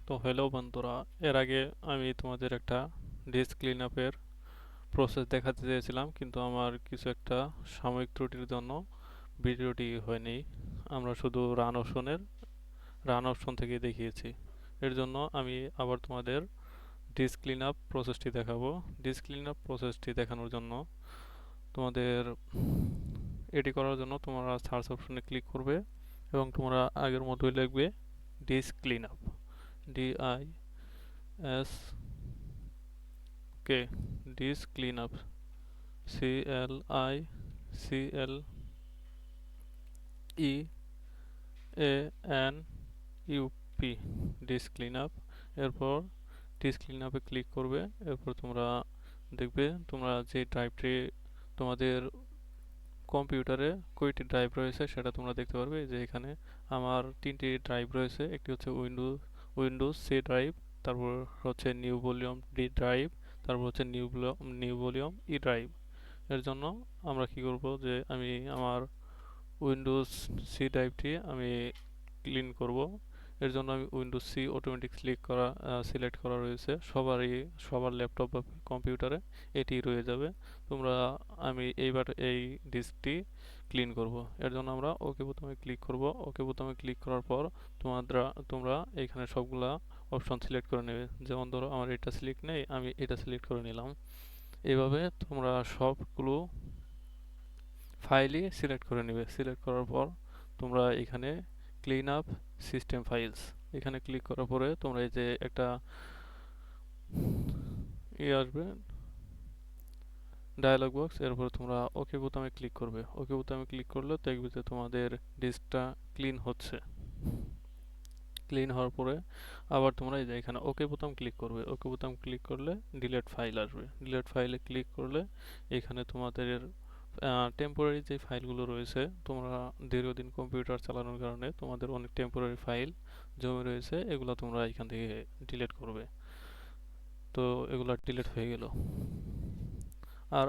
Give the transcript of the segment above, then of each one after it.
তো হ্যালো বন্ধুরা, এর আগে আমি তোমাদের একটা ডিস্ক ক্লিন আপের প্রসেস দেখাতে চেয়েছিলাম, কিন্তু আমার কিছু একটা সাময়িক ত্রুটির জন্য ভিডিওটি হয়নি। আমরা শুধু রান অপশন থেকে দেখিয়েছি। এর জন্য আমি আবার তোমাদের ডিস্ক ক্লিন আপ প্রসেসটি দেখাবো। ডিস্ক ক্লিন আপ প্রসেসটি দেখানোর জন্য তোমাদের এটি করার জন্য তোমরা সার্চ অপশনে ক্লিক করবে এবং তোমরা আগের মতোই লিখবে disk clean up, DISK, disk clean up, CLICLEANUP, disk clean up. এরপর ডিস্ক ক্লিন আপে ক্লিক করবে। এরপর তোমরা দেখবে তোমরা যে ড্রাইভটি তোমাদের কম্পিউটারে কয়টি ড্রাইভ রয়েছে সেটা তোমরা দেখতে পারবে। যে এখানে আমার 3টি ড্রাইভ রয়েছে। একটি হচ্ছে উইন্ডোজ সি ড্রাইভ, তারপর হচ্ছে নিউ ভলিউম ডি ড্রাইভ, তারপর হচ্ছে নিউ ভলিউম ই ড্রাইভ। এর জন্য আমরা কি করব, যে আমি আমার উইন্ডোজ সি ড্রাইভটি আমি ক্লিন করব। এর জন্য আমি উইন্ডোজ সি অটোমেটিক সিলেক্ট করা রয়েছে সবার ল্যাপটপ বা কম্পিউটারে এটি রয়ে যাবে। তোমরা আমি এইবার এই ডিস্কটি ক্লিন করব। এর জন্য আমরা ওকে বোতামে ক্লিক করব। ওকে বোতামে ক্লিক করার পর তোমরা এখানে সবগুলা অপশন সিলেক্ট করে নেবে। যেমন ধরো আমার এটা সিলেক্ট নেই, আমি এটা সিলেক্ট করে নিলাম। এইভাবে তোমরা সবগুলো ফাইলই সিলেক্ট করে নেবে। সিলেক্ট করার পর তোমরা এখানে ক্লিন আপ সিস্টেম ফাইলস এখানে ক্লিক করার পরে তোমরা এই যে একটা আসবে ডায়ালগ বক্স। এরপর তোমরা ওকে বোতামে ক্লিক করবে। ওকে বোতামে ক্লিক করলে দেখবে যে তোমাদের ডিস্কটা ক্লিন হচ্ছে। ক্লিন হওয়ার পরে আবার তোমরা এই যে এখানে ওকে বোতাম ক্লিক করবে। ওকে বোতাম ক্লিক করলে ডিলেট ফাইল আসবে। ডিলেট ফাইলে ক্লিক করলে এখানে তোমাদের টেম্পোরারি যে ফাইলগুলো রয়েছে, তোমরা দীর্ঘদিন কম্পিউটার চালানোর কারণে তোমাদের অনেক টেম্পোরারি ফাইল জমে রয়েছে, এগুলো তোমরা এখান থেকে ডিলিট করবে। তো এগুলো ডিলিট হয়ে গেল। আর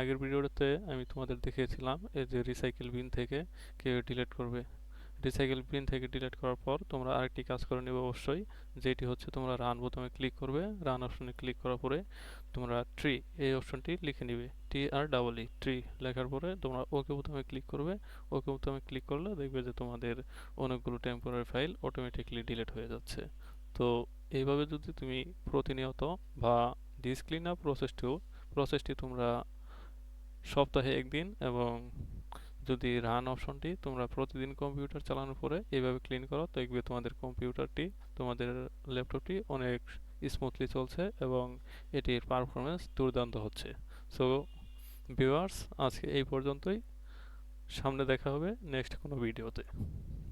আগের ভিডিওতে আমি তোমাদের দেখিয়েছিলাম এই যে রিসাইকেল বিন থেকে কেউ ডিলিট করবে। রিসাইকেল বিন থেকে ডিলিট করার পর তোমরা আরেকটি কাজ করে নেবে অবশ্যই, যেটি হচ্ছে তোমরা রান বোতামে ক্লিক করবে। রান অপশনে ক্লিক করার পরে তোমরা ট্রি এই অপশনটি লিখে নিবে, TREE ট্রি লেখার পরে তোমরা ওকে বোতামে ক্লিক করবে। ওকে বোতামে ক্লিক করলে দেখবে যে তোমাদের অনেকগুলো টেম্পোরারি ফাইল অটোমেটিকলি ডিলিট হয়ে যাচ্ছে। তো এইভাবে যদি তুমি প্রতিনিয়ত বা ডিস্ক ক্লিন আপ প্রসেসটি তোমরা সপ্তাহে একদিন এবং যদি রান অপশনটি তোমরা প্রতিদিন কম্পিউটার চালানোর পরে এইভাবে ক্লিন করো, দেখবে তোমাদের ল্যাপটপটি অনেক স্মুথলি চলছে এবং এটির পারফরমেন্স দুর্দান্ত হচ্ছে। সো ভিউয়ার্স, আজকে এই পর্যন্তই। সামনে দেখা হবে নেক্সট কোনো ভিডিওতে।